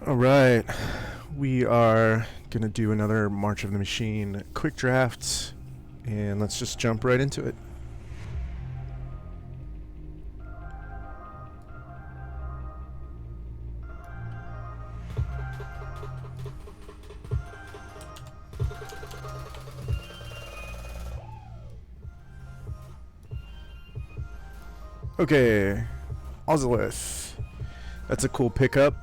All right, we are gonna do another March of the Machine quick draft, and let's just jump right into it. Okay, Ozolith. That's a cool pickup.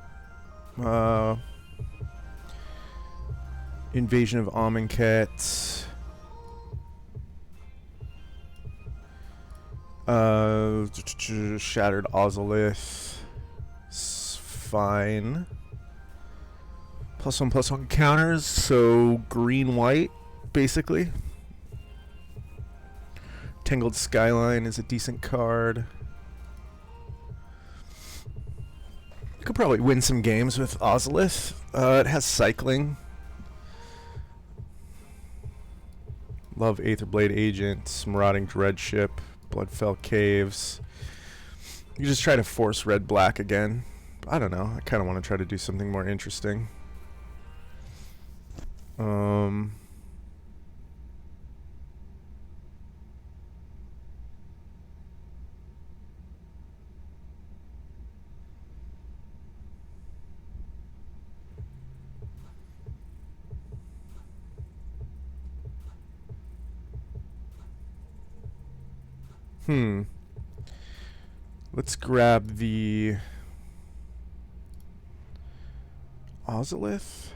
Invasion of Amonkhet. Shattered Ozolith. It's fine. +1/+1 counters, so green-white, basically. Tangled Skyline is a decent card. Could probably win some games with Ozolith. It has cycling. Love Aetherblade Agent, Marauding Dreadship, Bloodfell Caves. You just try to force red-black again. I don't know. I kind of want to try to do something more interesting. Let's grab the Ozolith.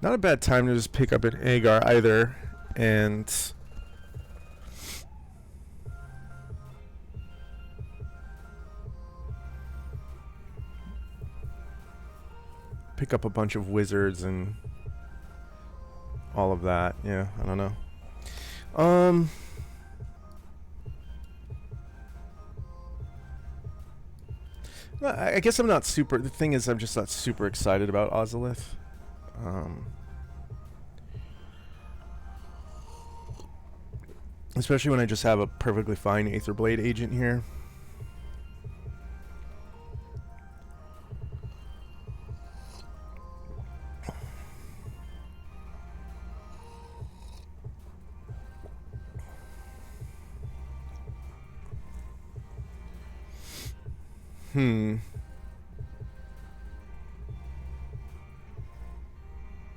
Not a bad time to just pick up an Agar either, and pick up a bunch of wizards and all of that. Yeah, I don't know. I guess I'm not super. The thing is, I'm just not super excited about Ozolith. Especially when I just have a perfectly fine Aetherblade Agent here. I'm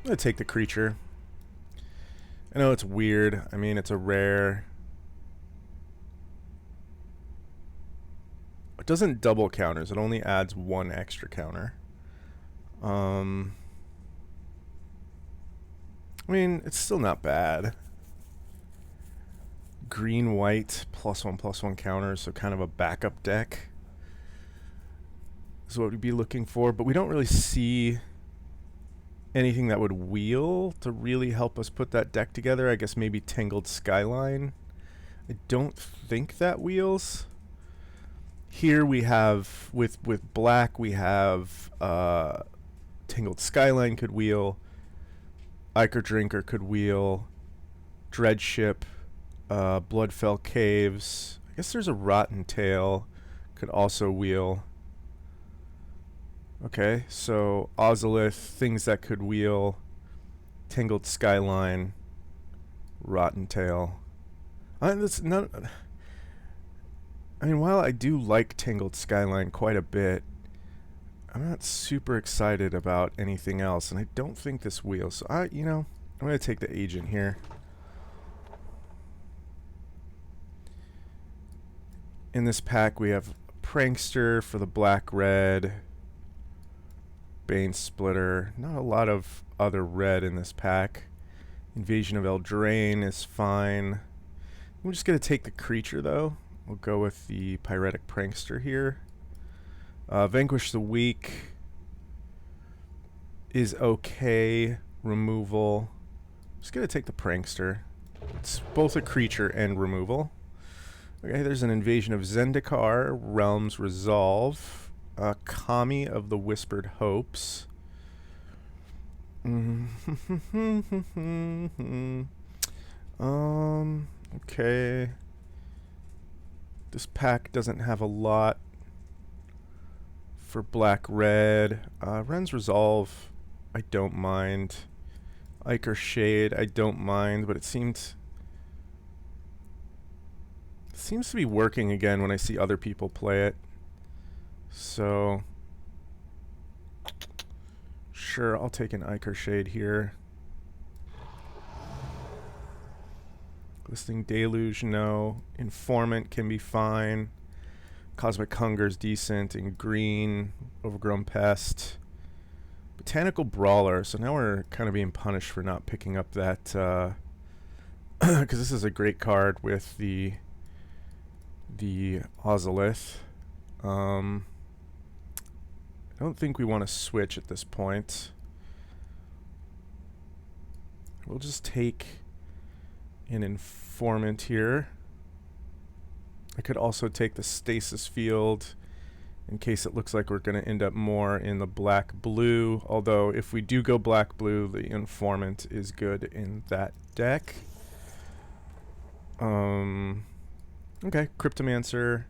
gonna take the creature. I know it's weird. I mean, it's a rare. It doesn't double counters. It only adds one extra counter. I mean, it's still not bad. Green, white, +1/+1 counters, so kind of a backup deck is what we'd be looking for. But we don't really see anything that would wheel to really help us put that deck together. I guess maybe Tangled Skyline. I don't think that wheels. Here we have, with black, we have Tangled Skyline could wheel. Ichor Drinker could wheel. Dreadship. Bloodfell Caves. I guess there's a Rotten Tail. Could also wheel. Okay, so Ozolith, things that could wheel. Tangled Skyline. Rotten Tail. That's not... I mean, while I do like Tangled Skyline quite a bit, I'm not super excited about anything else, and I don't think this wheels. So I'm going to take the agent here. In this pack, we have Prankster for the black-red, Bane Splitter. Not a lot of other red in this pack. Invasion of Eldraine is fine. I'm just going to take the creature, though. We'll go with the Pyretic Prankster here. Vanquish the Weak is okay. Removal. Just going to take the Prankster. It's both a creature and removal. Okay, there's an Invasion of Zendikar. Realms Resolve. Kami of the Whispered Hopes. Okay. This pack doesn't have a lot for black-red. Ren's Resolve, I don't mind. Ichor Shade, I don't mind, but it seems to be working again when I see other people play it. So, sure, I'll take an Ichor Shade here. Glistening Deluge, no. Informant can be fine. Cosmic Hunger's decent. In green, Overgrown Pest. Botanical Brawler. So now we're kind of being punished for not picking up that, because this is a great card with the Ozolith. I don't think we want to switch at this point. We'll just take an Informant here. I could also take the Stasis Field in case it looks like we're going to end up more in the black-blue. Although if we do go black-blue, the Informant is good in that deck. Okay, Cryptomancer,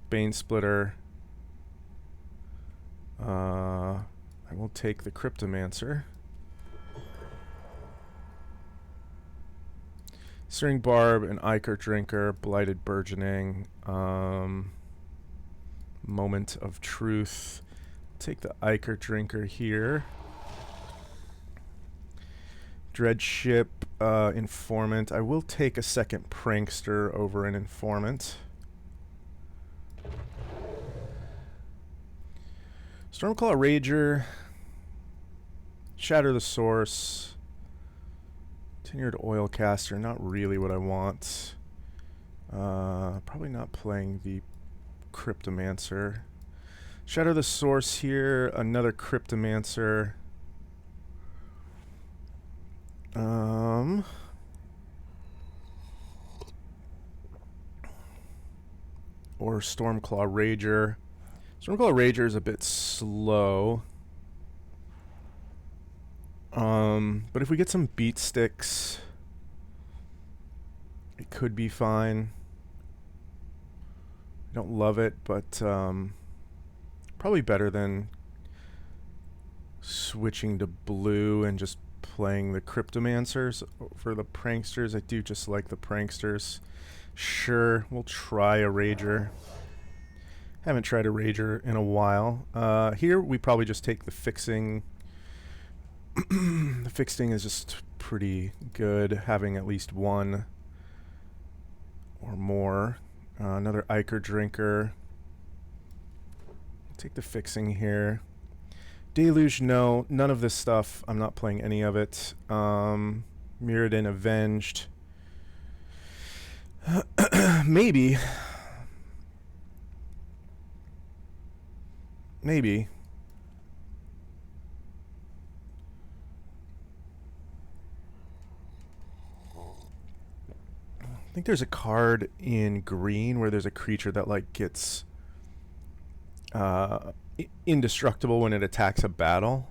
Bane Splitter. I will take the Cryptomancer. Searing Barb, an Ichor Drinker, Blighted Burgeoning, Moment of Truth. Take the Ichor Drinker here. Dreadship, Informant. I will take a second Prankster over an Informant. Stormclaw Rager, Shatter the Source, Tenured Oilcaster, not really what I want. Probably not playing the Cryptomancer. Shatter the Source here, another Cryptomancer. Or Stormclaw Rager. Stormclaw Rager is a bit slow. But if we get some beat sticks, it could be fine. I don't love it, but probably better than switching to blue and just playing the Cryptomancers for the Pranksters. I do just like the Pranksters. Sure, we'll try a Rager. Haven't tried a Rager in a while. Here we probably just take the Fixing. The Fixing is just pretty good, having at least one or more. Another Ichor Drinker. Take the Fixing here. Deluge, no. None of this stuff. I'm not playing any of it. Mirrodin Avenged. Maybe. Maybe. I think there's a card in green where there's a creature that like gets indestructible when it attacks a battle,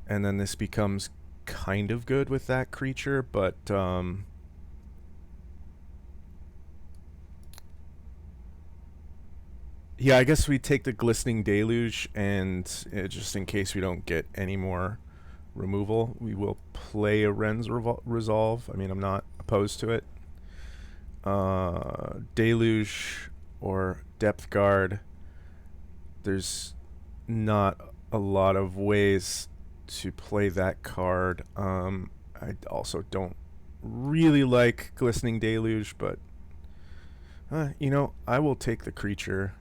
and then this becomes kind of good with that creature, but yeah, I guess we take the Glistening Deluge, and just in case we don't get any more removal, we will play a Ren's Resolve. I mean, I'm not opposed to it. Deluge or Depth Guard. There's not a lot of ways to play that card. I also don't really like Glistening Deluge, but you know, I will take the creature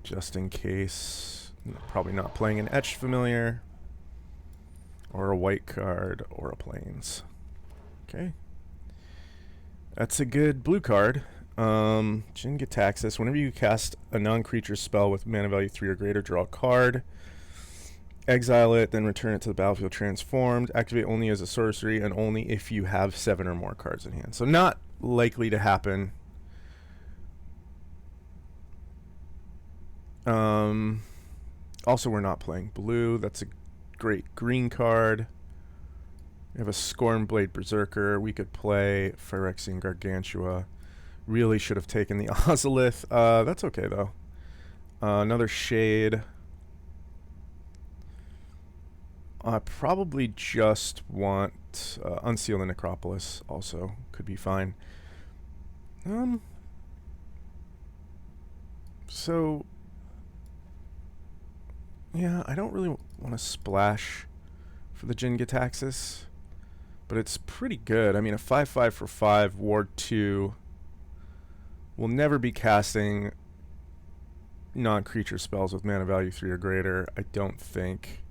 just in case. Probably not playing an Etched Familiar or a white card or a Plains. Okay. That's a good blue card. Jin-Gitaxias. Whenever you cast a non-creature spell with mana value 3 or greater, draw a card. Exile it, then return it to the battlefield transformed. Activate only as a sorcery and only if you have 7 or more cards in hand. So not likely to happen. Also, we're not playing blue. That's a great green card. We have a Scornblade Berserker. We could play Phyrexian Gargantua. Really should have taken the Ozolith. That's okay, though. Another Shade. I probably just want Unseal the Necropolis also. Could be fine. So, yeah, I don't really want to splash for the Jin-Gitaxias, but it's pretty good. I mean, a 5/5 for 5, Ward 2. Will never be casting non-creature spells with mana value 3 or greater, I don't think.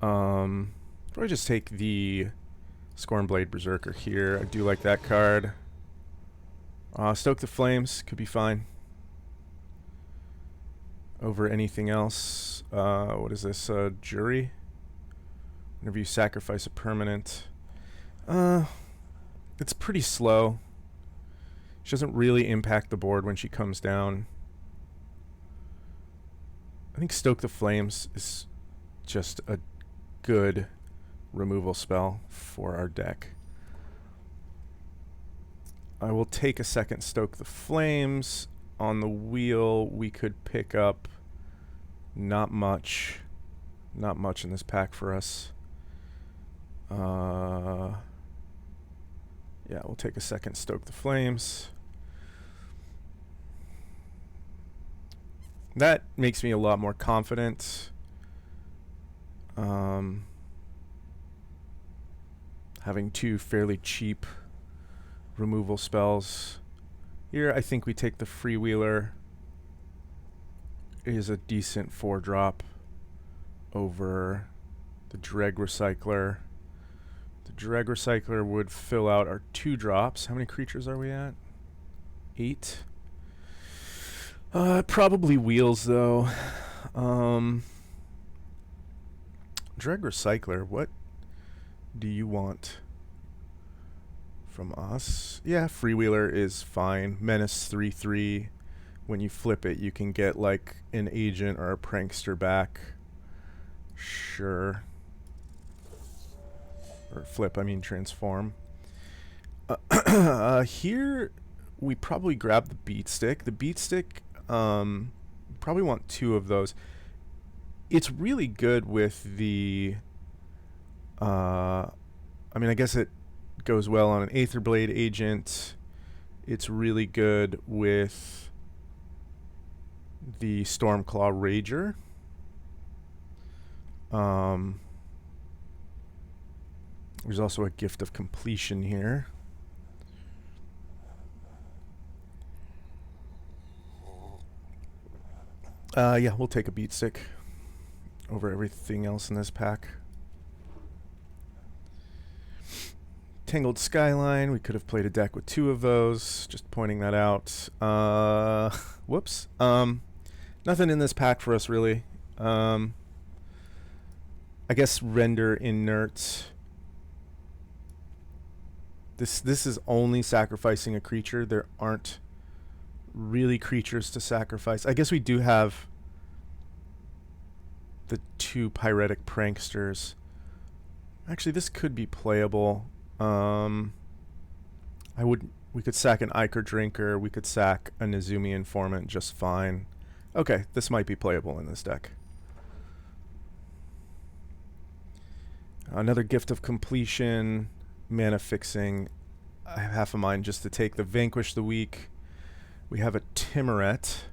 Probably just take the Scornblade Berserker here. I do like that card. Stoke the Flames could be fine over anything else. What is this? Jury? Whenever you sacrifice a permanent. It's pretty slow. She doesn't really impact the board when she comes down. I think Stoke the Flames is just a good removal spell for our deck. I will take a second Stoke the Flames. On the wheel, we could pick up not much in this pack for us. Yeah, we'll take a second Stoke the Flames. That makes me a lot more confident. Having two fairly cheap removal spells. Here, I think we take the Freewheeler. It is a decent 4-drop over the Dreg Recycler. The Dreg Recycler would fill out our 2 drops. How many creatures are we at? 8. Probably wheels, though. Dreg Recycler, what do you want from us? Yeah, Freewheeler is fine. Menace 3/3. When you flip it, you can get like an agent or a prankster back. Sure. Or flip, I mean transform. Here, we probably grab the Beat Stick. The Beat Stick, probably want 2 of those. It's really good with the... I mean, I guess it goes well on an Aetherblade agent. It's really good with the Stormclaw Rager. There's also a Gift of Completion here. Yeah, we'll take a Beat Stick over everything else in this pack. Tangled Skyline, we could have played a deck with 2 of those, just pointing that out. Whoops. Nothing in this pack for us, really. I guess Render Inert. This is only sacrificing a creature. There aren't really creatures to sacrifice. I guess we do have the 2 Pyretic Pranksters. Actually, this could be playable. We could sack an Ichor Drinker. We could sack a Nezumi Informant just fine. Okay, this might be playable in this deck. Another Gift of Completion, mana fixing. I have half a mind just to take the Vanquish the Weak. We have a Timuret.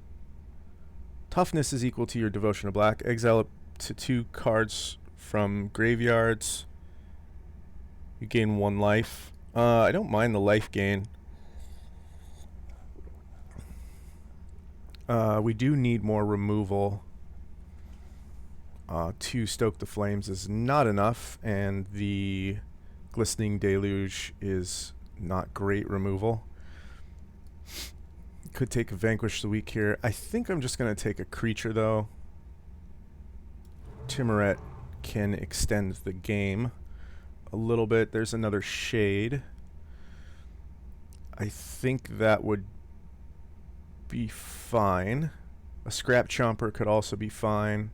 Toughness is equal to your Devotion to Black. Exile up to 2 cards from graveyards. You gain 1 life. I don't mind the life gain. We do need more removal. 2 Stoke the Flames is not enough, and the Glistening Deluge is not great removal. Could take a Vanquish the Weak here. I think I'm just going to take a creature, though. Timuret can extend the game a little bit. There's another Shade. I think that would be fine. A Scrap Chomper could also be fine.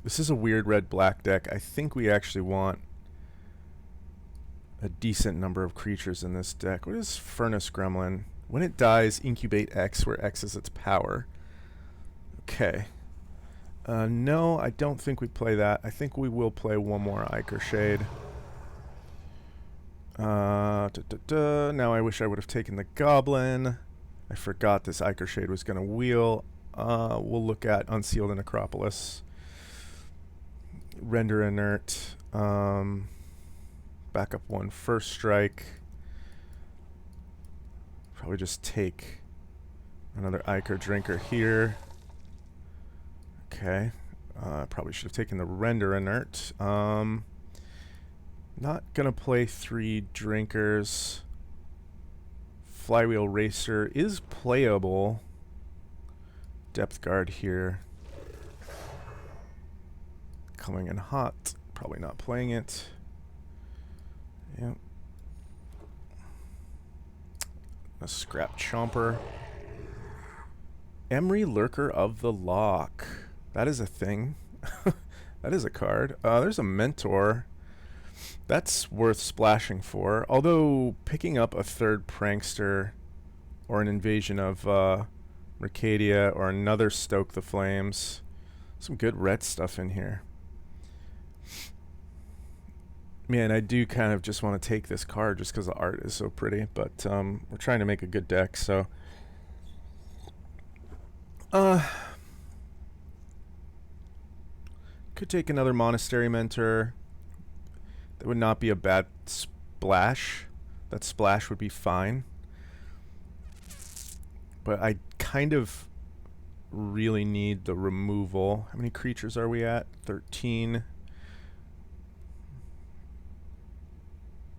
This is a weird red-black deck. I think we actually want a decent number of creatures in this deck. What is Furnace Gremlin? When it dies, incubate X, where X is its power. Okay. No, I don't think we play that. I think we will play one more Ichor Shade. Now I wish I would have taken the Goblin. I forgot this Ichor Shade was going to wheel. We'll look at Unsealed Necropolis. Render Inert. Back up one first strike. Probably just take another Ichor Drinker here. Okay. Probably should have taken the Render Inert. Not gonna play 3 Drinkers. Flywheel Racer is playable. Depth Guard here. Coming in hot. Probably not playing it. Yep. A Scrap Chomper. Emery, Lurker of the Lock. That is a thing. That is a card. There's a Mentor. That's worth splashing for. Although picking up a 3rd Prankster or an Invasion of Mercadia or another Stoke the Flames. Some good red stuff in here. Man, I do kind of just want to take this card just because the art is so pretty, but we're trying to make a good deck, so could take another Monastery Mentor. That would not be a bad splash. That splash would be fine. But I kind of really need the removal. How many creatures are we at? 13.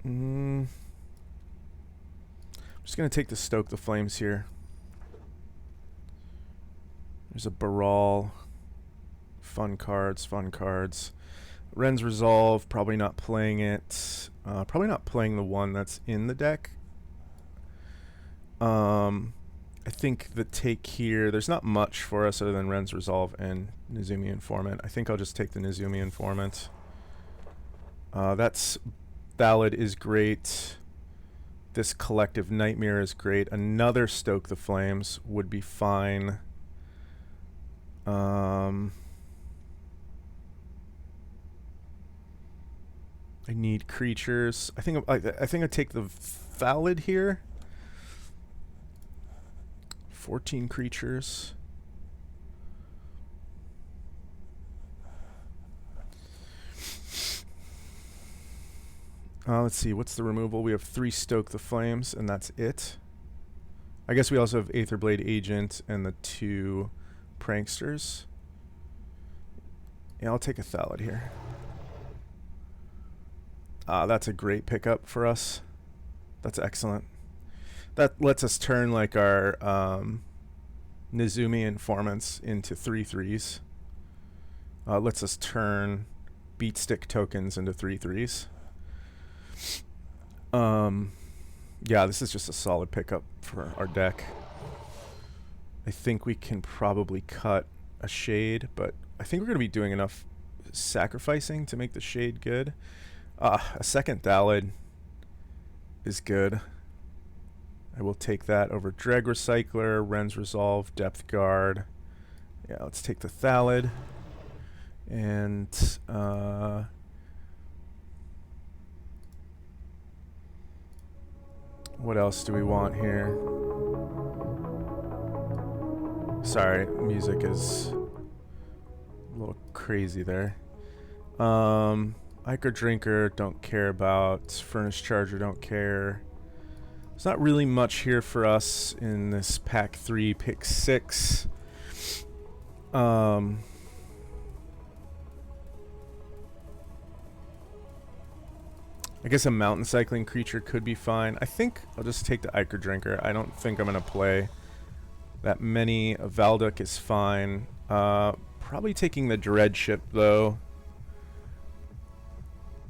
I'm just going to take the Stoke the Flames here. There's a Baral. Fun cards, fun cards. Ren's Resolve, probably not playing it. Probably not playing the one that's in the deck. I think the take here, there's not much for us other than Ren's Resolve and Nezumi Informant. I think I'll just take the Nezumi Informant. That's Ballad is great. This Collective Nightmare is great. Another Stoke the Flames would be fine. I need creatures. I think I take the Valid here. 14 creatures. Let's see, what's the removal? We have 3 Stoke the Flames, and that's it. I guess we also have Aetherblade Agent and the 2 Pranksters. Yeah, I'll take a Thallid here. That's a great pickup for us. That's excellent. That lets us turn like our Nezumi Informants into 3/3s. Lets us turn Beatstick tokens into 3/3s. Yeah, this is just a solid pickup for our deck. I think we can probably cut a Shade, but I think we're going to be doing enough sacrificing to make the Shade good. A second Thallid is good. I will take that over Dreg Recycler, Ren's Resolve, Depth Guard. Yeah, let's take the Thallid. And what else do we want here? Sorry, music is a little crazy there. Ichor Drinker, don't care about. Furnace Charger, don't care. There's not really much here for us in this pack 3, pick 6. I guess a Mountain Cycling creature could be fine. I think I'll just take the Ichor Drinker. I don't think I'm going to play that many. Valduk is fine. Probably taking the Dreadship, though,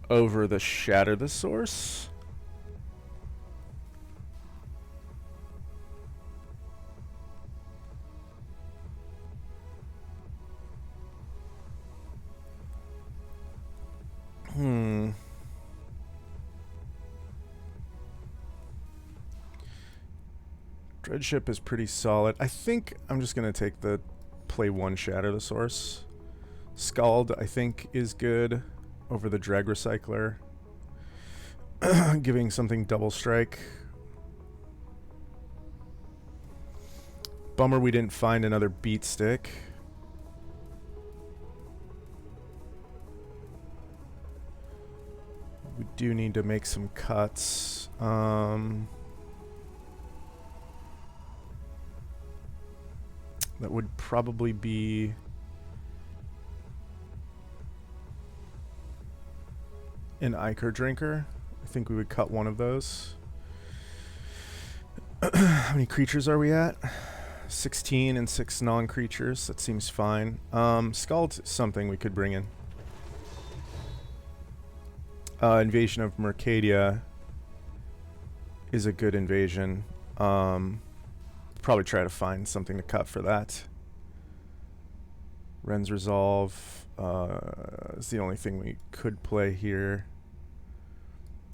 over the Shatter the Source. Dreadship is pretty solid. I think I'm just going to take the play one Shatter the Source. Scald, I think, is good over the Drag Recycler. Giving something double strike. Bummer we didn't find another beat stick. We do need to make some cuts. That would probably be an Ichor Drinker. I think we would cut one of those. How many creatures are we at? 16 and 6 non-creatures. That seems fine. Scald's something we could bring in. Invasion of Mercadia is a good invasion. Probably try to find something to cut for that. Ren's Resolve is the only thing we could play here.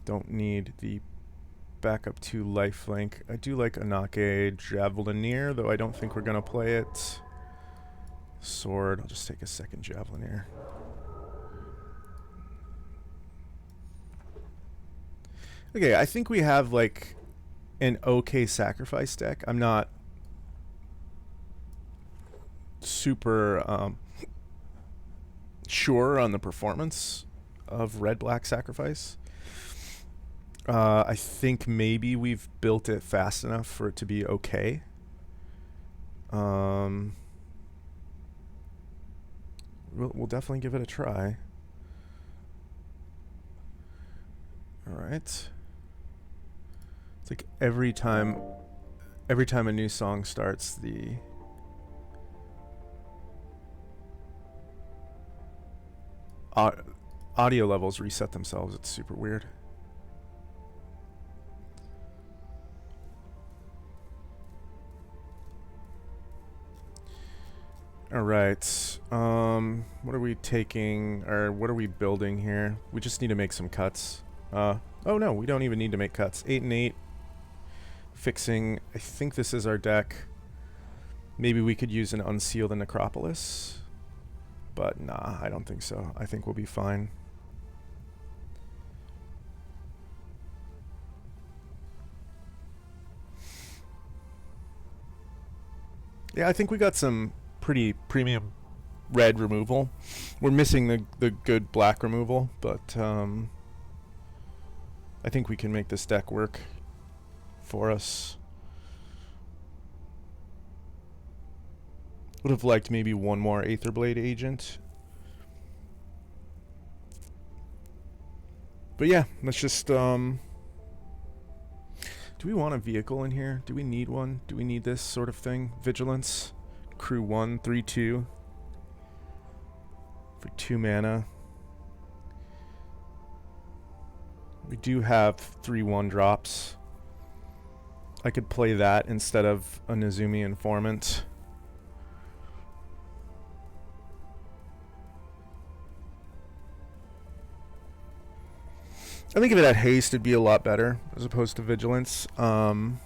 Don't need the backup 2 lifelink. I do like Anake Javelineer, though I don't think we're going to play it. Sword. I'll just take a second Javelineer. Okay, I think we have like an okay sacrifice deck. I'm not super sure on the performance of red-black sacrifice. I think maybe we've built it fast enough for it to be okay. We'll definitely give it a try. All right. It's like every time a new song starts, the audio levels reset themselves. It's super weird. All right. What are we taking, or what are we building here? We just need to make some cuts. Oh no, we don't even need to make cuts. 8 and 8. Fixing. I think this is our deck. Maybe we could use an Unseal the Necropolis. But nah, I don't think so. I think we'll be fine. Yeah, I think we got some pretty premium red removal. We're missing the good black removal, but I think we can make this deck work for us. Would have liked maybe one more Aetherblade agent. But yeah, let's just do we want a vehicle in here? Do we need one? Do we need this sort of thing? Vigilance. Crew 1, 3/2. For 2 mana. We do have 3/1 drops. I could play that instead of a Nezumi Informant. I think if it had haste, it'd be a lot better as opposed to vigilance. Because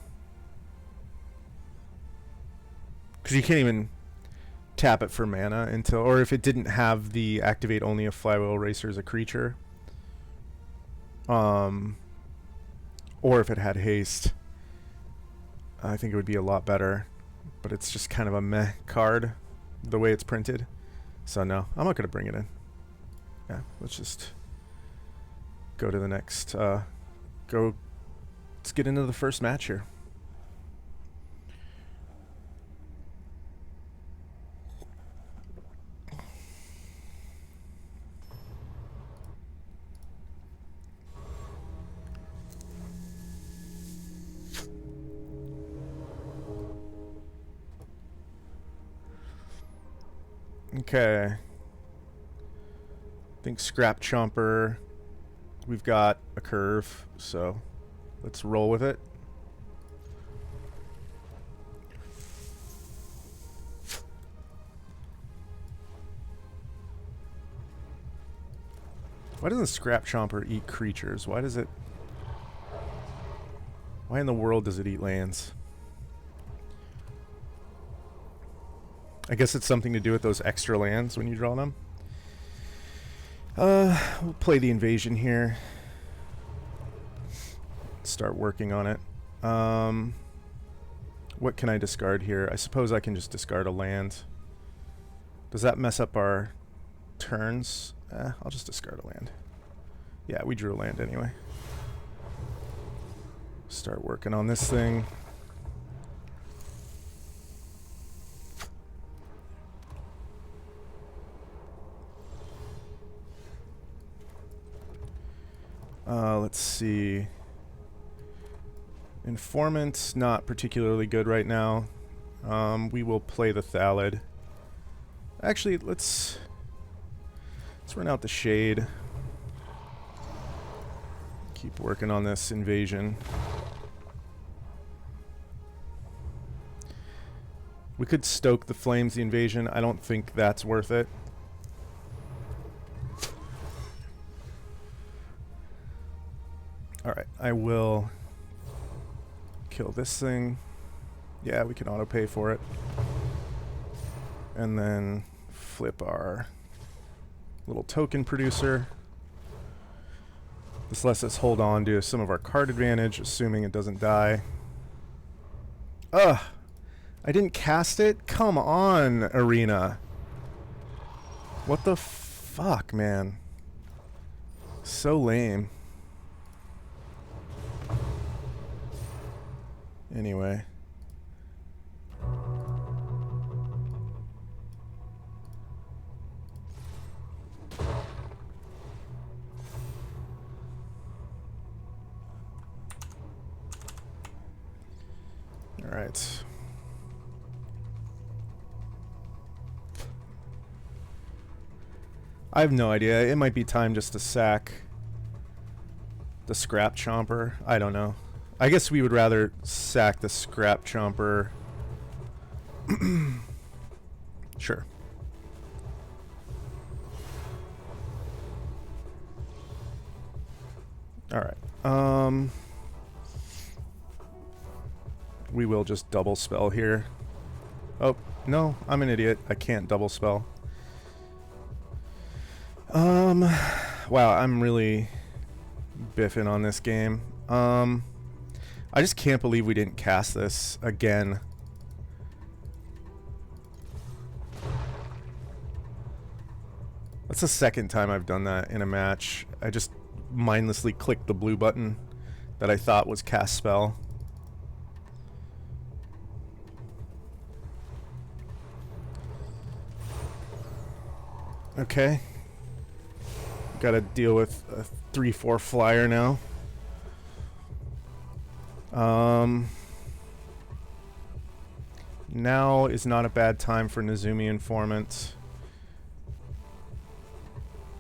you can't even tap it for mana until, or if it didn't have the activate only if Flywheel Racer is a creature. Or if it had haste, I think it would be a lot better. But it's just kind of a meh card, the way it's printed. So no, I'm not going to bring it in. Yeah, let's just go to the next, let's get into the first match here. Okay. I think Scrap Chomper. We've got a curve, so let's roll with it. Why doesn't Scrap Chomper eat creatures? Why does it... Why in the world does it eat lands? I guess it's something to do with those extra lands when you draw them. We'll play the invasion here. Start working on it. What can I discard here? I suppose I can just discard a land. Does that mess up our turns? I'll just discard a land. Yeah, we drew a land anyway. Start working on this thing. Let's see. Informant's not particularly good right now. We will play the Thallid. Actually, let's run out the Shade. Keep working on this invasion. We could stoke the flames, the invasion. I don't think that's worth it. Alright, I will kill this thing. Yeah, we can auto pay for it. And then flip our little token producer. This lets us hold on to some of our card advantage, assuming it doesn't die. Ugh! I didn't cast it? Come on, Arena. What the fuck, man? So lame. Anyway. All right. I have no idea. It might be time just to sack the Scrap Chomper. I don't know. I guess we would rather sack the Scrap Chomper. Sure. Alright. We will just double spell here. Oh, no, I'm an idiot. I can't double spell. Wow, I'm really biffing on this game. I just can't believe we didn't cast this again. That's the second time I've done that in a match. I just mindlessly clicked the blue button that I thought was cast spell. Okay. Gotta deal with a 3/4 flyer now. Now is not a bad time for Nezumi Informant.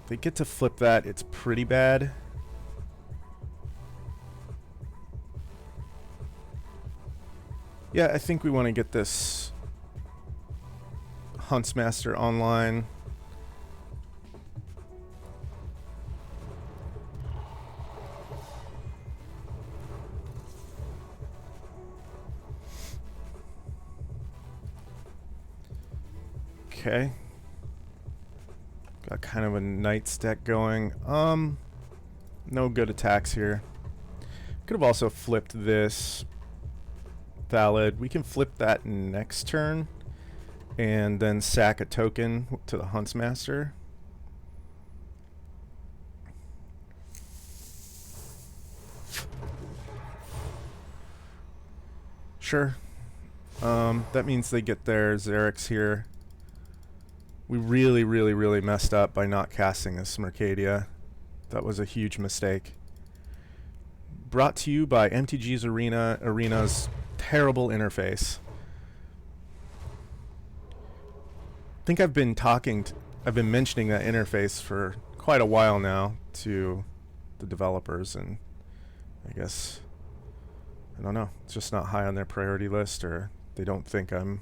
If they get to flip that, it's pretty bad. Yeah, I think we want to get this Huntsmaster online. Okay. Got kind of a Knights deck going. No good attacks here. Could have also flipped this Thallid. We can flip that next turn and then sack a token to the Huntsmaster. Sure. That means they get their Xerix here. We really messed up by not casting this Mercadia. That was a huge mistake. Brought to you by MTG's Arena's terrible interface. I think I've been mentioning that interface for quite a while now to the developers, and I guess, I don't know, it's just not high on their priority list, or they don't think I'm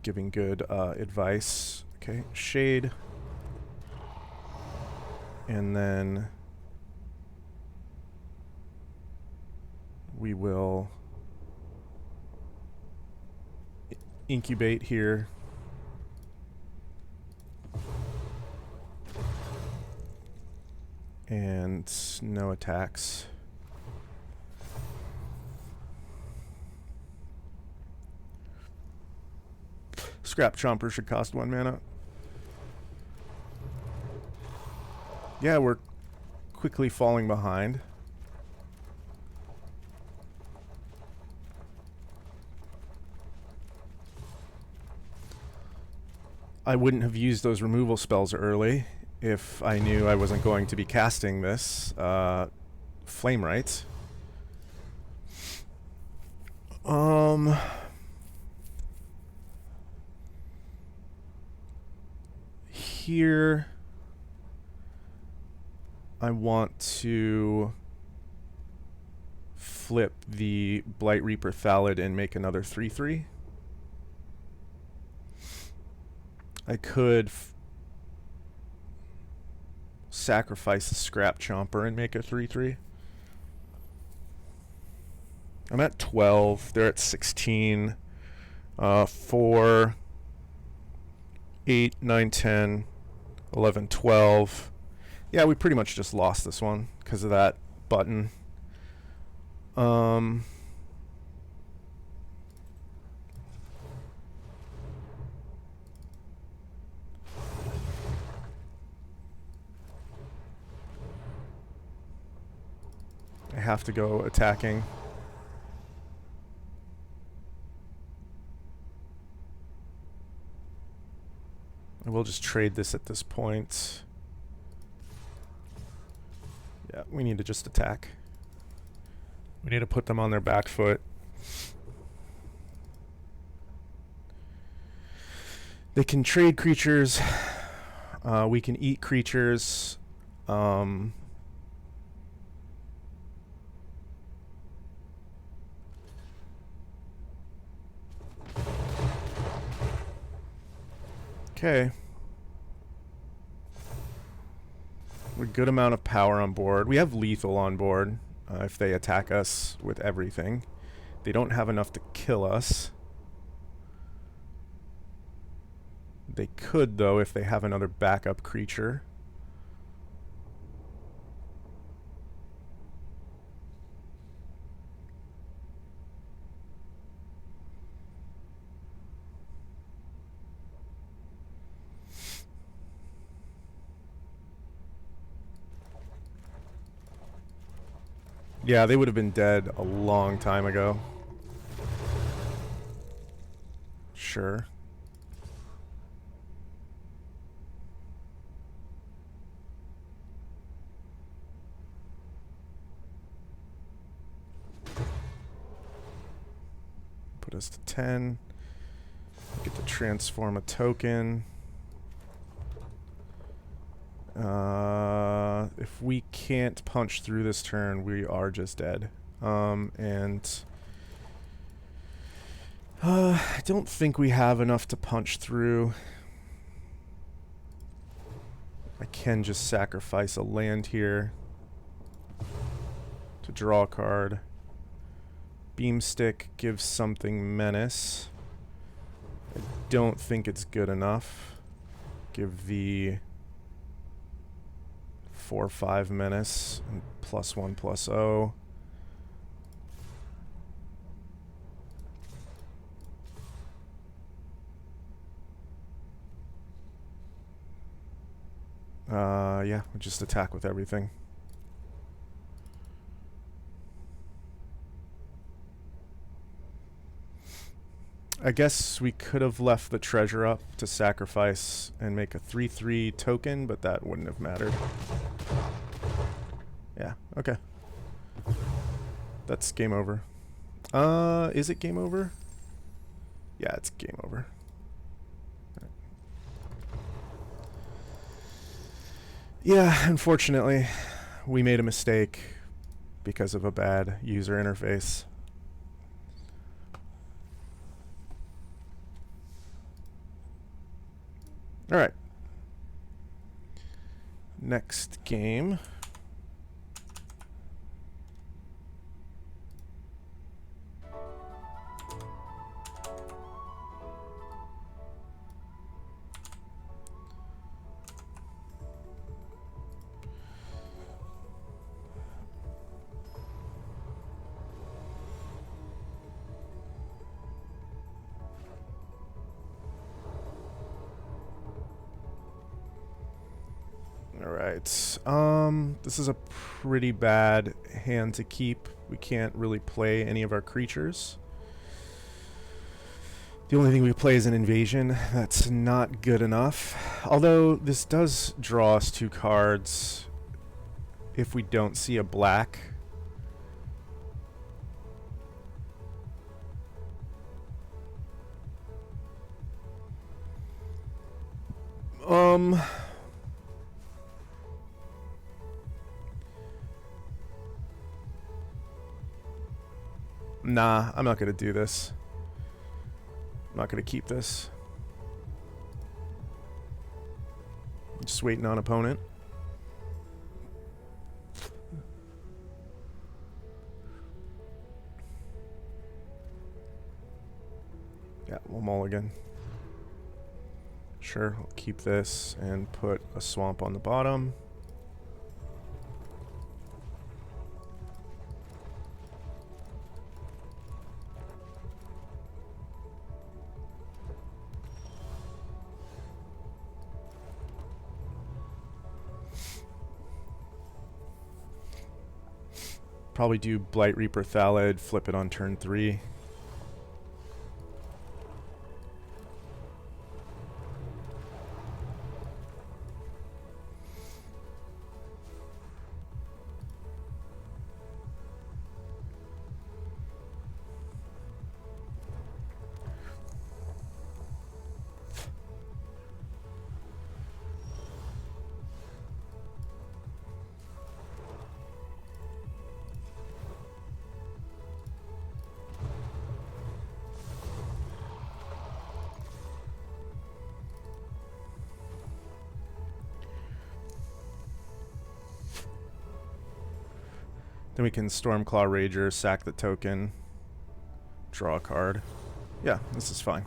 giving good advice. Okay, Shade. And then we will incubate here. And no attacks. Scrap Chomper should cost 1 mana. Yeah, we're quickly falling behind. I wouldn't have used those removal spells early if I knew I wasn't going to be casting this Flame Right. Here I want to flip the Blight Reaper Thallid and make another 3/3. I could sacrifice the Scrap Chomper and make a 3/3. I'm at 12. They're at 16. 4, 8, 9, 10, 11, 12. Yeah, we pretty much just lost this one because of that button. I have to go attacking. I will just trade this at this point. Yeah, we need to just attack. We need to put them on their back foot. They can trade creatures. We can eat creatures. Okay. A good amount of power on board. We have lethal on board if they attack us with everything. They don't have enough to kill us. They could, though, if they have another backup creature. Yeah, they would have been dead a long time ago. Sure. Put us to 10. Get to transform a token. If we can't punch through this turn, we are just dead. I don't think we have enough to punch through. I can just sacrifice a land here to draw a card. Beamstick gives something menace. I don't think it's good enough. Give the 4/5 menace and +1/+0. Yeah, we'll just attack with everything. I guess we could have left the treasure up to sacrifice and make a 3/3 token, but that wouldn't have mattered. Yeah, okay. That's game over. Is it game over? Yeah, it's game over. Right. Yeah, unfortunately, we made a mistake because of a bad user interface. All right. Next game. Alright. This is a pretty bad hand to keep. We can't really play any of our creatures. The only thing we play is an invasion. That's not good enough. Although this does draw us 2 cards if we don't see a black. Nah, I'm not gonna do this. I'm not gonna keep this. Just waiting on opponent. Yeah, we'll mulligan. Sure, I'll keep this and put a swamp on the bottom. Probably do Blight Reaper Thallid, flip it on turn 3. Then we can Stormclaw Rager, sack the token, draw a card. Yeah, this is fine.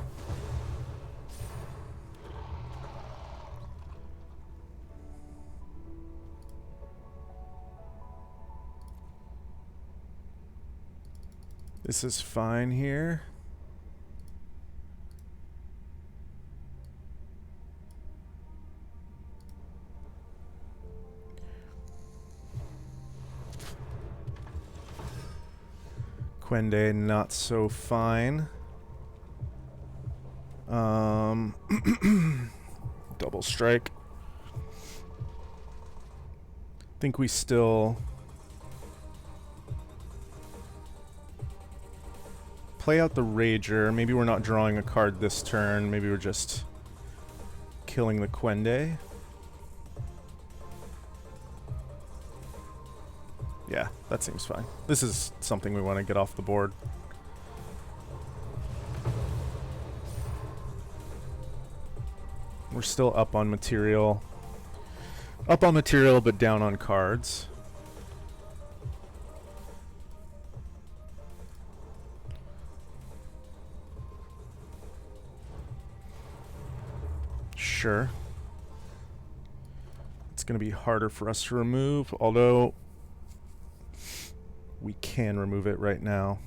This is fine here. Quende, not so fine. Double strike. Think we still play out the Rager. Maybe we're not drawing a card this turn. Maybe we're just killing the Quende. Yeah, that seems fine. This is something we want to get off the board. We're still up on material. Up on material, but down on cards. Sure. It's going to be harder for us to remove, although we can remove it right now.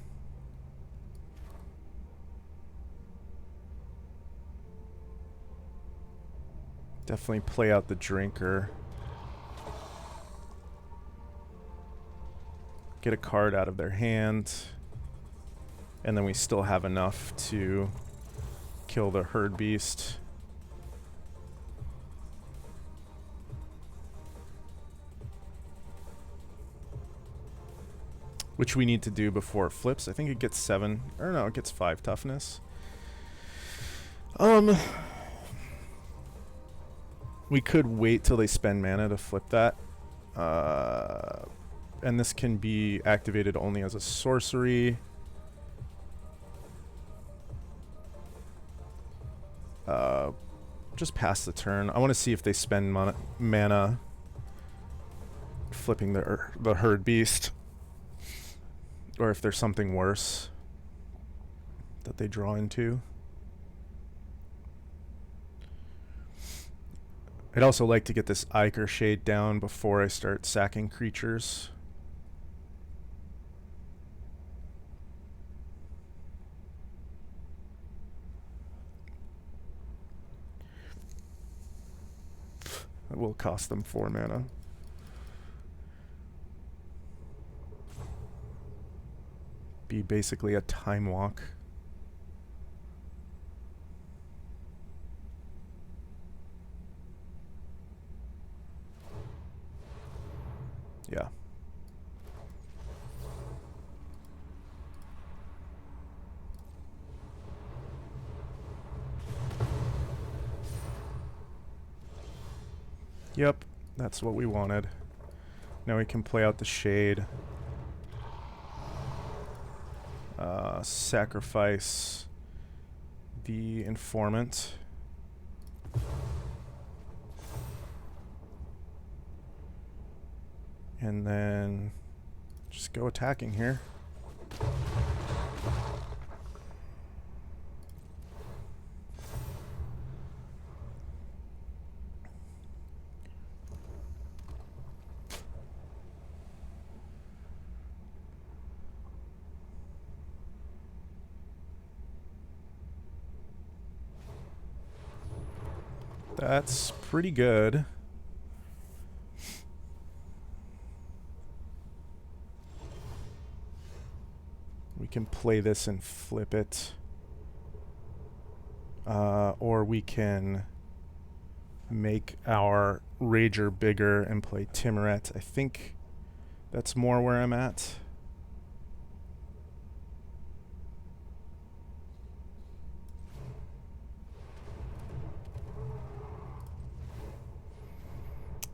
Definitely play out the Drinker. Get a card out of their hand. And then we still have enough to kill the Herd Beast. Which we need to do before it flips. I think it gets 7, or no, it gets 5 toughness. We could wait till they spend mana to flip that. And this can be activated only as a sorcery. Just pass the turn. I want to see if they spend mana flipping the Herd Beast. Or if there's something worse that they draw into. I'd also like to get this Ichor Shade down before I start sacking creatures. will cost them 4 mana. Be basically a time walk. Yeah. Yep, that's what we wanted. Now we can play out the shade. Sacrifice the informant. And then just go attacking here. That's pretty good. We can play this and flip it. Or we can make our Rager bigger and play Timuret. I think that's more where I'm at.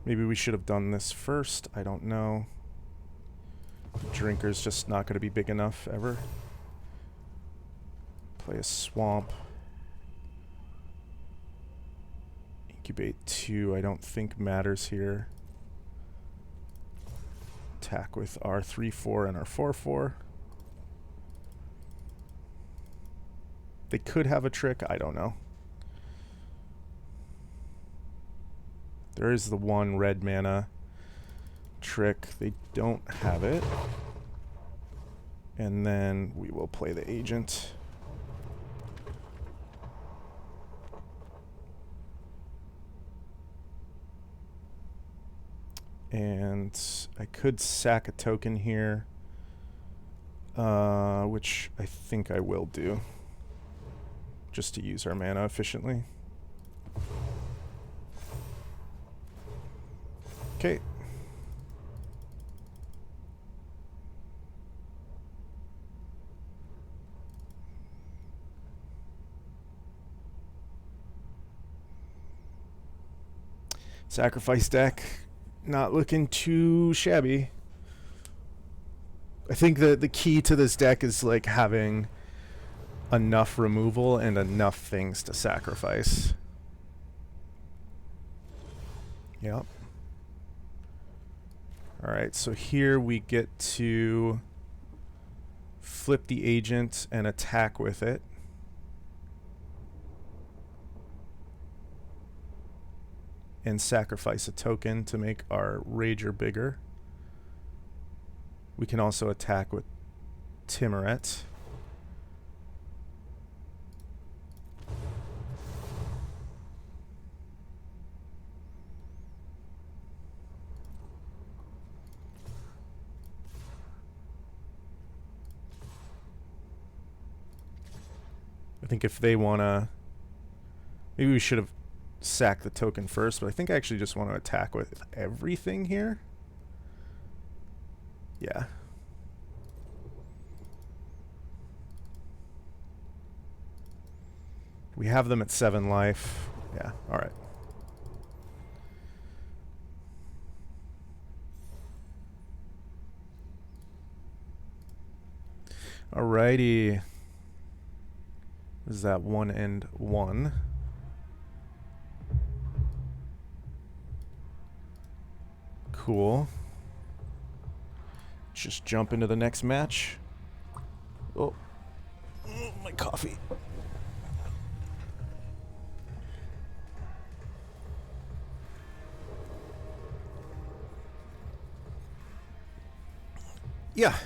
Maybe we should have done this first. I don't know. The drinker's just not going to be big enough ever. Play a swamp. Incubate 2, I don't think matters here. Attack with our 3/4 and our 4/4. They could have a trick, I don't know. There is the 1 red mana trick. They don't have it. And then we will play the agent. And I could sack a token here, which I think I will do, just to use our mana efficiently. Okay. Sacrifice deck, not looking too shabby. I think that the key to this deck is like having enough removal and enough things to sacrifice. Yep. Alright, so here we get to flip the agent and attack with it. And sacrifice a token to make our Rager bigger. We can also attack with Timuret. I think if they want to... Maybe we should have sacked the token first, but I think I actually just want to attack with everything here. Yeah. We have them at 7 life. Yeah, alright. Alrighty. This is that 1 and 1. Cool. Just jump into the next match. Oh, my coffee. Yeah.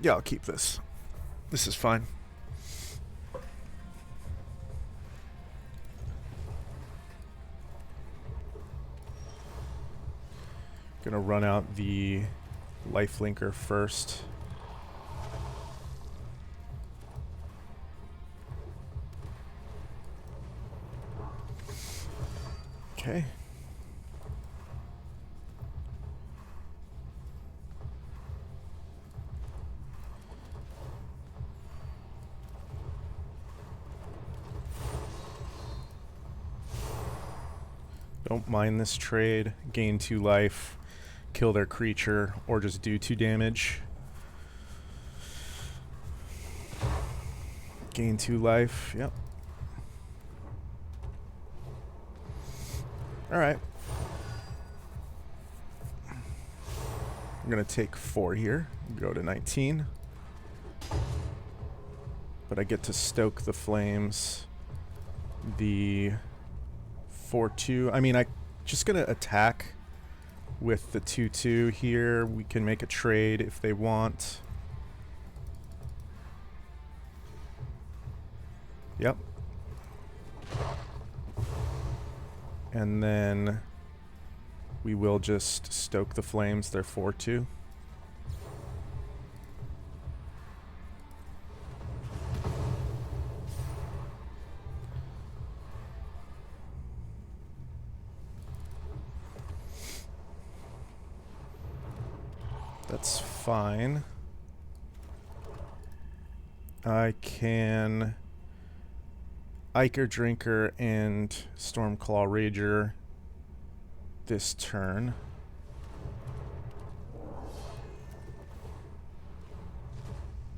Yeah, I'll keep this. This is fine. Gonna run out the lifelinker first. Okay. Don't mind this trade. Gain 2 life, kill their creature, or just do 2 damage. Gain 2 life, yep. Alright. I'm gonna take 4 here, go to 19. But I get to stoke the flames. The 4-2. I mean, I just gonna attack with the 2-2 here. We can make a trade if they want. Yep. And then we will just stoke the flames. They're 4-2. That's fine. I can Iker Drinker and Stormclaw Rager this turn.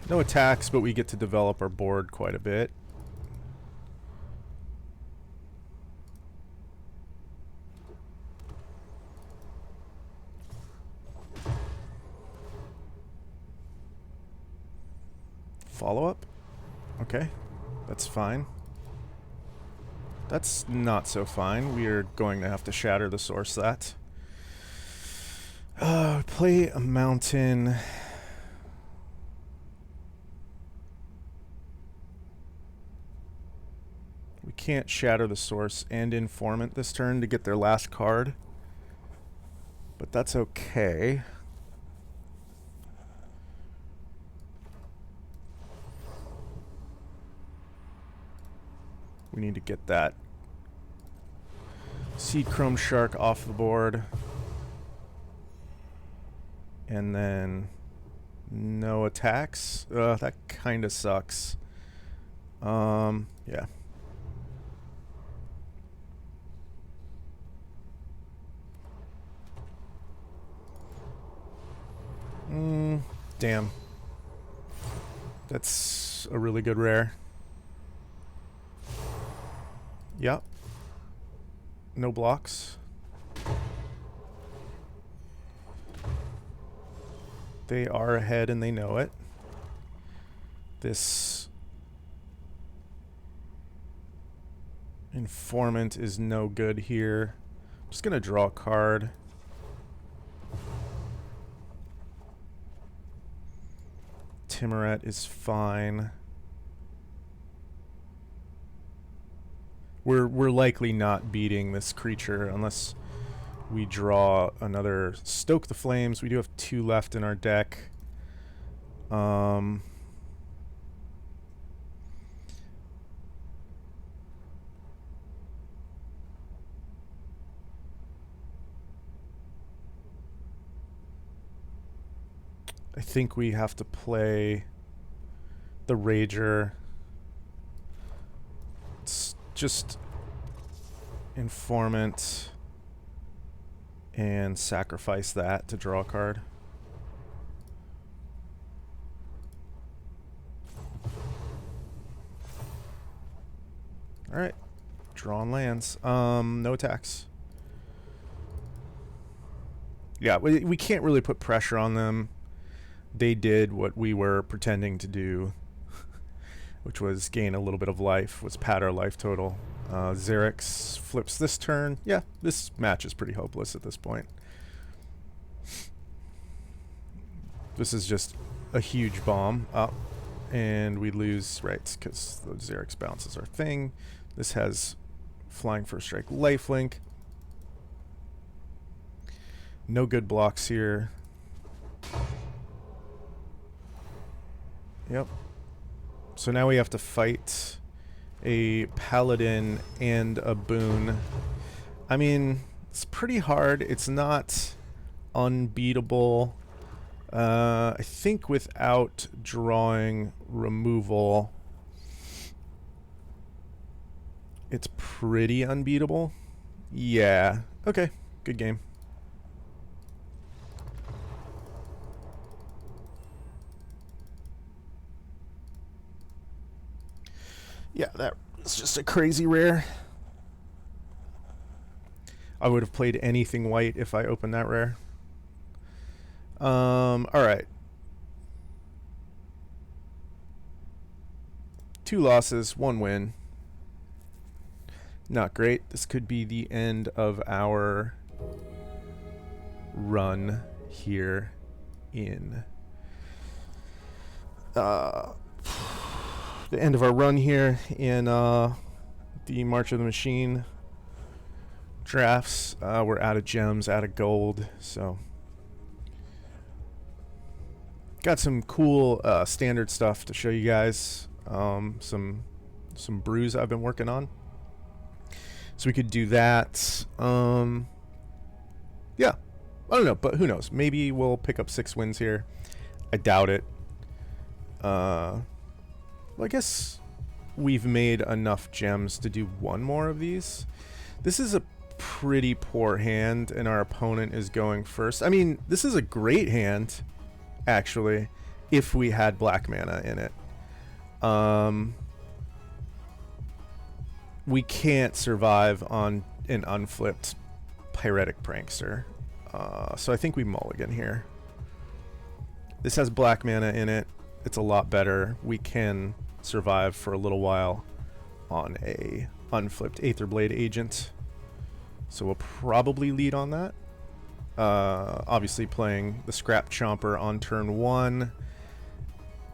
No attacks, but we get to develop our board quite a bit. Follow-up? Okay, that's fine. That's not so fine. We are going to have to shatter the source that. Play a mountain. We can't shatter the source and informant this turn to get their last card. But that's okay. We need to get that Seed Chrome Shark off the board. And then no attacks. That kind of sucks. Yeah. Damn. That's a really good rare. Yep. No blocks. They are ahead and they know it. This informant is no good here. I'm just gonna draw a card. Timoret is fine. We're likely not beating this creature unless we draw another Stoke the Flames. We do have 2 left in our deck. I think we have to play the Rager. It's just informant and sacrifice that to draw a card. Alright. Drawn lands. No attacks. Yeah, we can't really put pressure on them. They did what we were pretending to do, which was gain a little bit of life, was pad our life total. Xerix flips this turn. Yeah, this match is pretty hopeless at this point. This is just a huge bomb up, and we lose, right, because the Xerix bounce is our thing. This has flying first strike lifelink. No good blocks here. Yep. So now we have to fight a paladin and a boon. I mean, it's pretty hard. It's not unbeatable. I think without drawing removal, it's pretty unbeatable. Yeah. Okay. Good game. Yeah, that was just a crazy rare. I would have played anything white if I opened that rare. Alright. 2 losses, 1 win. Not great. This could be the end of our run here in the end of our run here in the March of the Machine drafts. We're out of gems, out of gold, so got some cool standard stuff to show you guys. Some brews I've been working on, so we could do that. Yeah, I don't know, but who knows? Maybe we'll pick up 6 wins here. I doubt it. Well, I guess we've made enough gems to do 1 more of these. This is a pretty poor hand, and our opponent is going first. I mean, this is a great hand, actually, if we had black mana in it. We can't survive on an unflipped Pyretic Prankster. So I think we mulligan here. This has black mana in it. It's a lot better. We can survive for a little while on a unflipped Aetherblade agent. So we'll probably lead on that. Obviously playing the Scrap Chomper on turn 1.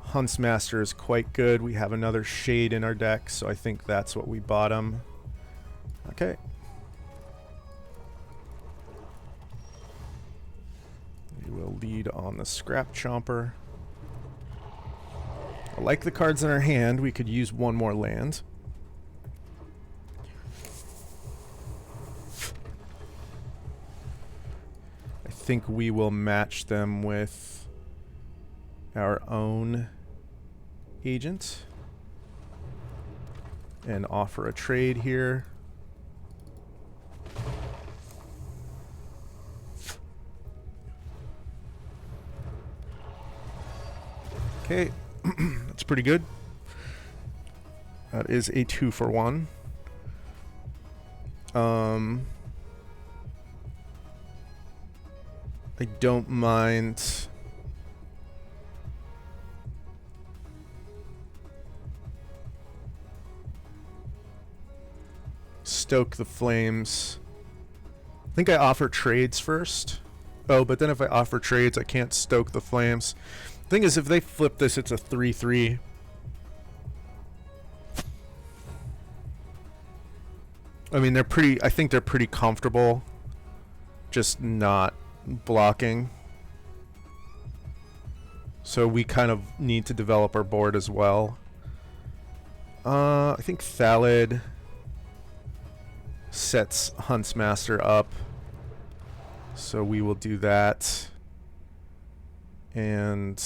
Huntsmaster is quite good. We have another Shade in our deck, so I think that's what we bottom. Okay. We will lead on the Scrap Chomper. I like the cards in our hand. We could use 1 more land. I think we will match them with our own agent and offer a trade here. Okay. That's pretty good. That is a 2-for-1. I don't mind stoke the flames. I think I offer trades first. Oh, but then if I offer trades, I can't stoke the flames. Thing is, if they flip this, it's a 3-3. I mean, they're pretty. I think they're pretty comfortable, just not blocking. So we kind of need to develop our board as well. I think Thalid sets Huntsmaster up, so we will do that. And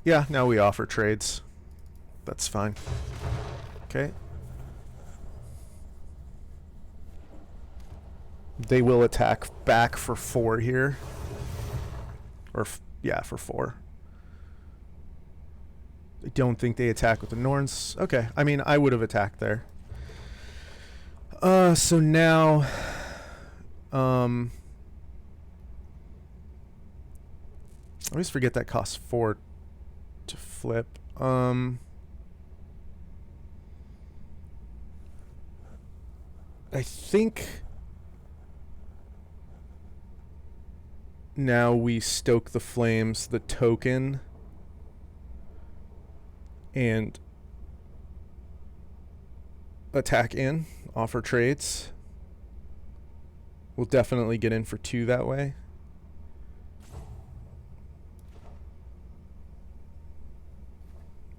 yeah, now we offer trades. That's fine. Okay. They will attack back for 4 here. Or, yeah, for 4. I don't think they attack with the Norns. Okay, I mean, I would have attacked there. So now, I always forget that costs 4 to flip. I think now we stoke the flames, the token, and attack in, offer trades. We'll definitely get in for 2 that way.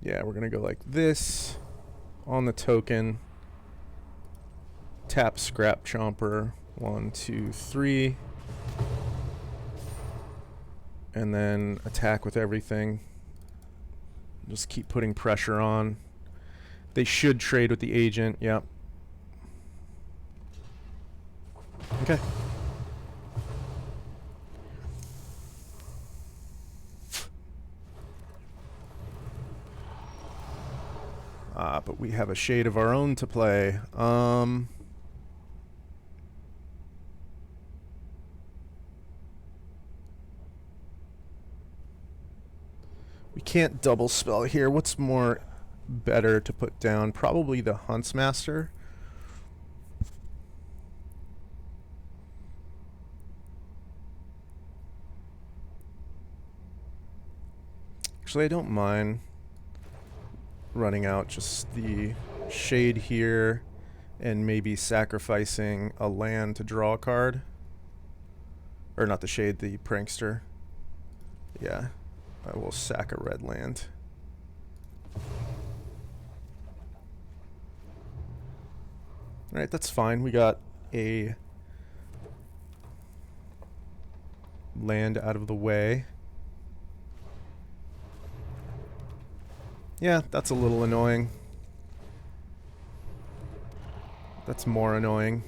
Yeah, we're going to go like this on the token. Tap Scrap Chomper. 1, 2, 3. And then attack with everything. Just keep putting pressure on. They should trade with the agent. Yep. Okay. But we have a shade of our own to play. We can't double spell here. What's more better to put down? Probably the Huntsmaster. Actually, I don't mind running out just the shade here and maybe sacrificing a land to draw a card. Or not the shade, the prankster. Yeah, I will sack a red land. Alright, that's fine. We got a land out of the way. Yeah, that's a little annoying. That's more annoying.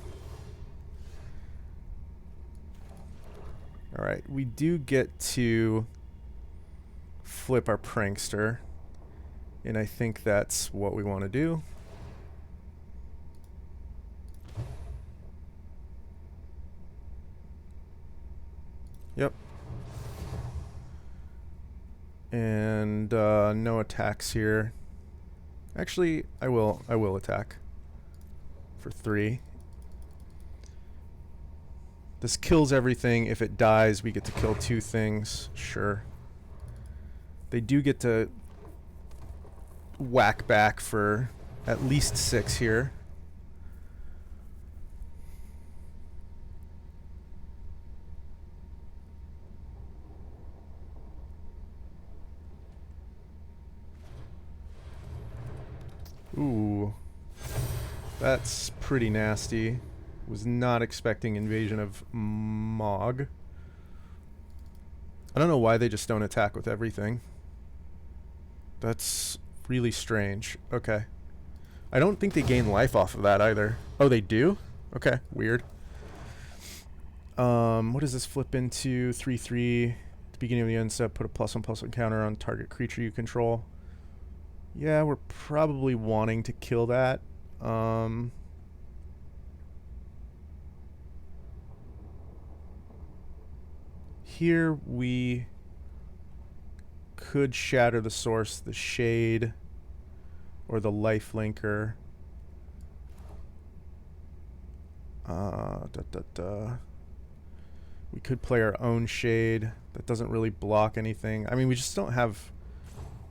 Alright, we do get to flip our prankster, and I think that's what we want to do. Yep. And no attacks here. Actually, I will attack for 3. This kills everything. If it dies, we get to kill 2 things. Sure. They do get to whack back for at least 6 here. Ooh. That's pretty nasty. Was not expecting invasion of Mog. I don't know why they just don't attack with everything. That's really strange. Okay. I don't think they gain life off of that either. Oh, they do? Okay, weird. What does this flip into? 3/3. At the beginning of the end step, put a +1/+1 counter on target creature you control. Yeah, we're probably wanting to kill that. Here we could shatter the source, the shade, or the life linker. We could play our own shade. That doesn't really block anything. I mean, we just don't have...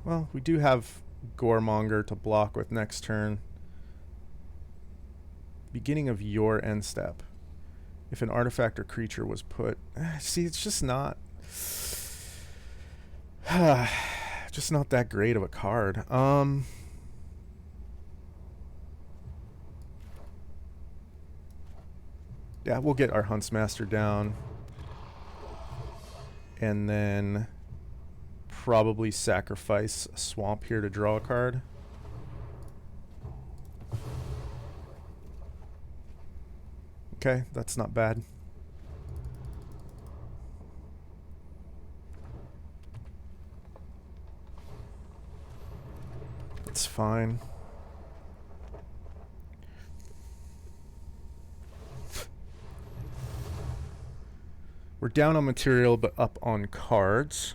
Well, we do have Goremonger to block with next turn. Beginning of your end step. If an artifact or creature was put... See, it's just not... just not that great of a card. Yeah, we'll get our Huntsmaster down. And then probably sacrifice a swamp here to draw a card. Okay, that's not bad. It's fine. We're down on material, but up on cards.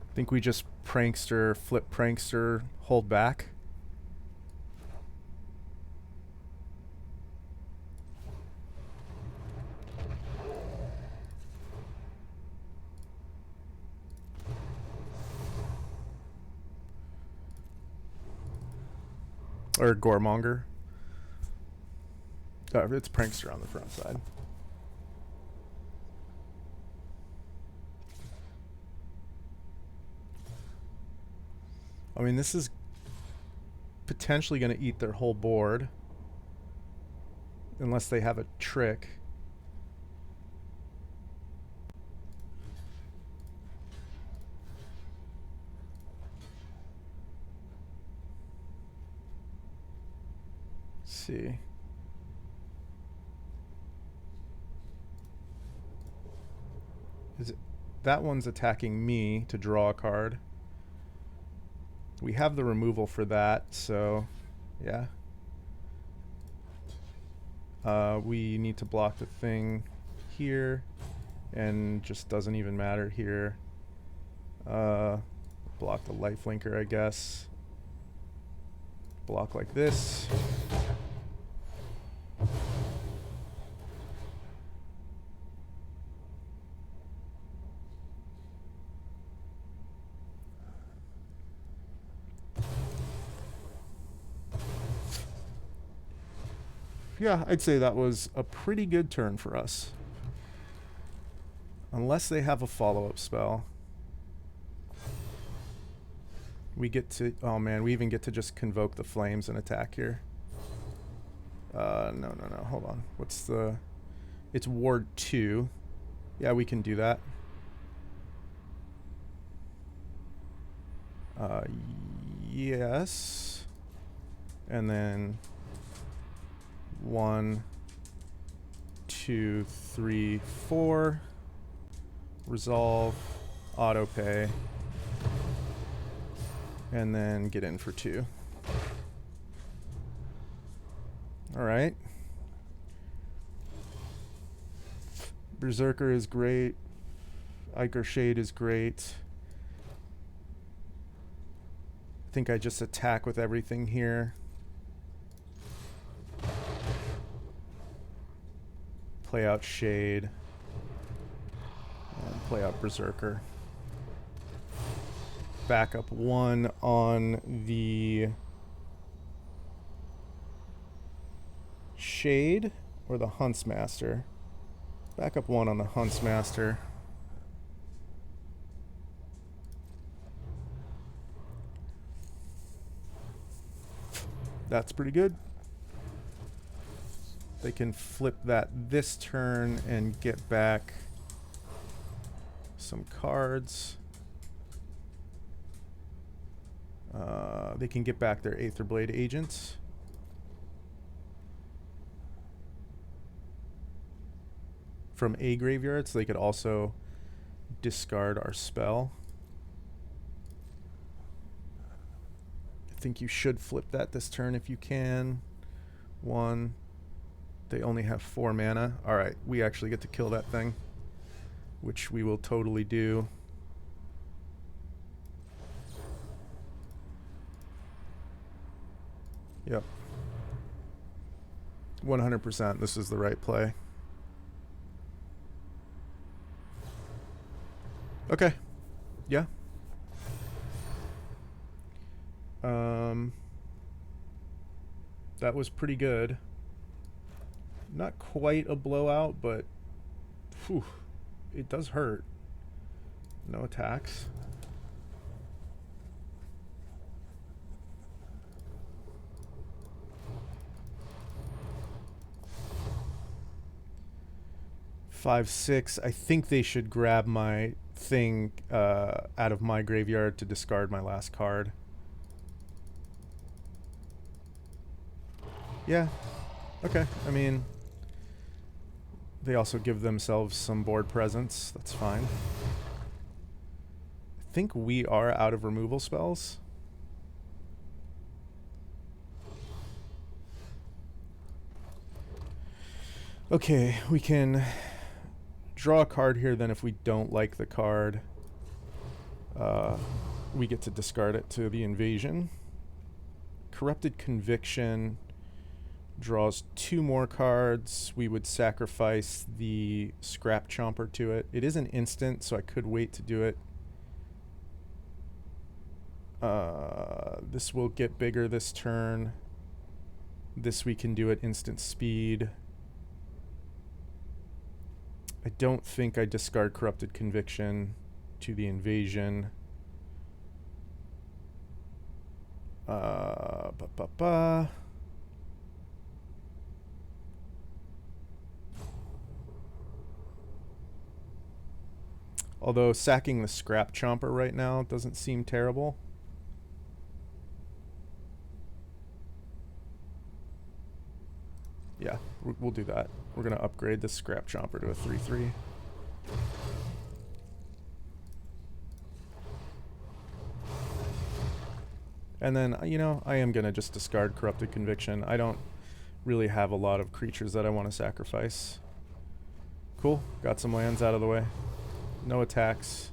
I think we just prankster, flip prankster, hold back. Or Goremonger. It's Prankster on the front side. I mean, this is potentially going to eat their whole board. Unless they have a trick. Let's see. That one's attacking me to draw a card. We have the removal for that, so yeah. We need to block the thing here, and just doesn't even matter here. Block the lifelinker, I guess. Block like this. Yeah, I'd say that was a pretty good turn for us. Unless they have a follow-up spell. We get to... Oh man, we even get to just convoke the flames and attack here. No, hold on. What's the... It's Ward 2. Yeah, we can do that. Yes. And then... 1, 2, 3, 4. Resolve. Autopay. And then get in for 2. Alright. Berserker is great. Ichor Shade is great. I think I just attack with everything here. Play out Shade. And play out Berserker. Backup 1 on the Shade or the Huntsmaster. Backup 1 on the Huntsmaster. That's pretty good. They can flip that this turn and get back some cards. They can get back their Aetherblade agents. From a graveyard, so they could also discard our spell. I think you should flip that this turn if you can. 1. They only have 4 mana. Alright, we actually get to kill that thing, which we will totally do. Yep. 100% this is the right play. Okay. Yeah. That was pretty good. Not quite a blowout, but whew, it does hurt. No attacks. Five, 6. I think they should grab my thing out of my graveyard to discard my last card. Yeah. Okay. I mean, they also give themselves some board presence. That's fine. I think we are out of removal spells. Okay, we can draw a card here, then if we don't like the card, we get to discard it to the invasion. Corrupted Conviction draws 2 more cards. We would sacrifice the Scrap Chomper to it. It is an instant, so I could wait to do it. This will get bigger this turn. This we can do at instant speed. I don't think I discard Corrupted Conviction to the invasion. Although sacking the Scrap Chomper right now doesn't seem terrible. Yeah, we'll do that. We're going to upgrade the Scrap Chomper to a 3/3. And then, you know, I am going to just discard Corrupted Conviction. I don't really have a lot of creatures that I want to sacrifice. Cool. Got some lands out of the way. No attacks.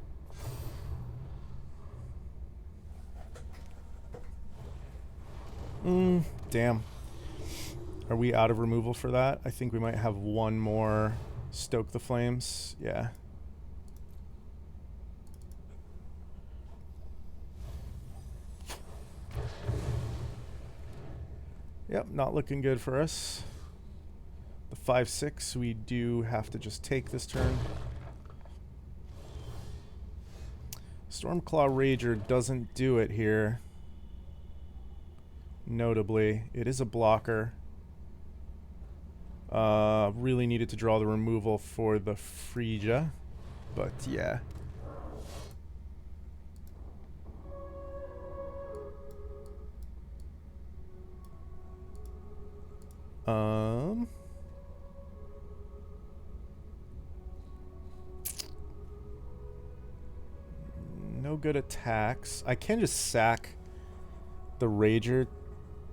Damn. Are we out of removal for that? I think we might have one more Stoke the Flames. Yeah. Yep, not looking good for us. The 5/6, we do have to just take this turn. Stormclaw Rager doesn't do it here. Notably, it is a blocker. Really needed to draw the removal for the Frisia, but yeah. No good attacks. I can just sack the Rager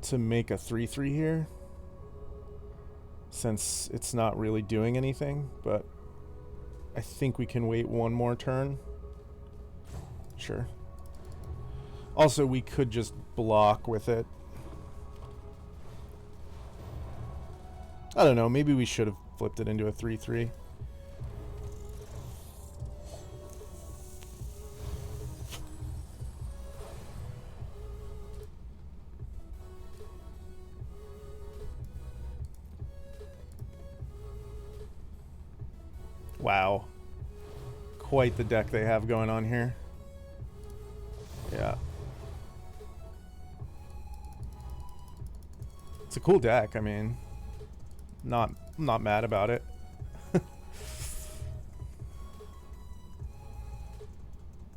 to make a 3/3 here, since it's not really doing anything, but I think we can wait one more turn. Sure. Also, we could just block with it. I don't know, maybe we should have flipped it into a 3/3. Wow. Quite the deck they have going on here. Yeah. It's a cool deck, I mean. I'm not mad about it.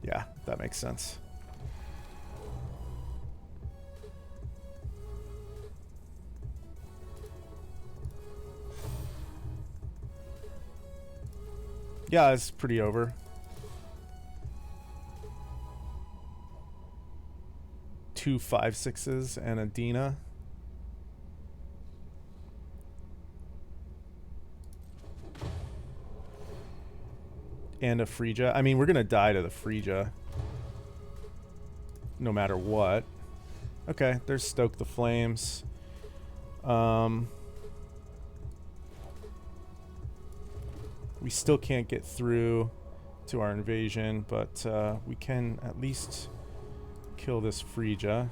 Yeah, that makes sense. Yeah, it's pretty over. Two 5/6s and a Dina. And a Frisia. I mean, we're gonna die to the Frisia, no matter what. Okay, there's Stoke the Flames. We still can't get through to our invasion, but we can at least kill this Frisia.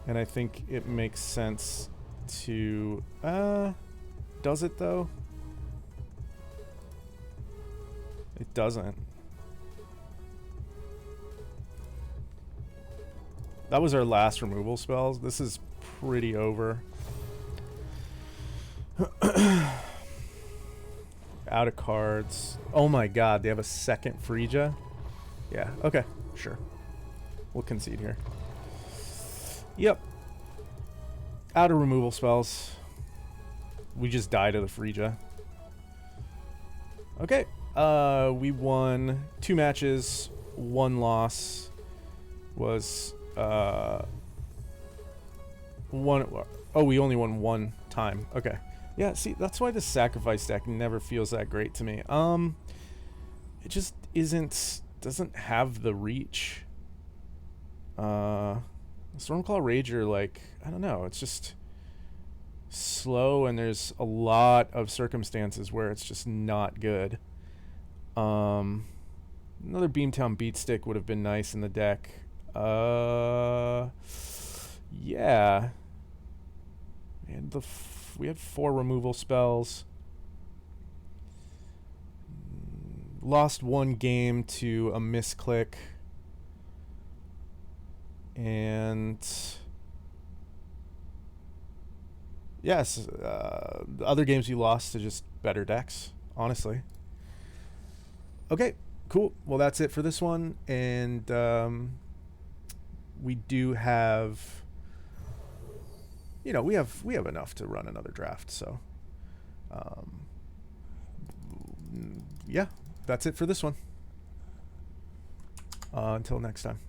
And I think it makes sense to... does it though? It doesn't. That was our last removal spells. This is pretty over. Out of cards. Oh my god, they have a second Frisia? Yeah, okay, sure. We'll concede here. Yep. Out of removal spells. We just die to the Frisia. Okay. We won 2 matches. 1 loss was one. Oh, we only won 1 time. Okay. Yeah, see, that's why the sacrifice deck never feels that great to me. It just doesn't have the reach. Stormclaw Rager, like, I don't know, it's just slow, and there's a lot of circumstances where it's just not good. Another Beamtown Beatstick would have been nice in the deck. Yeah. And we had 4 removal spells. Lost 1 game to a misclick. And yes, the other games you lost to just better decks, honestly. Okay, cool. Well, that's it for this one. And we do have, we have enough to run another draft. So, yeah, that's it for this one. Until next time.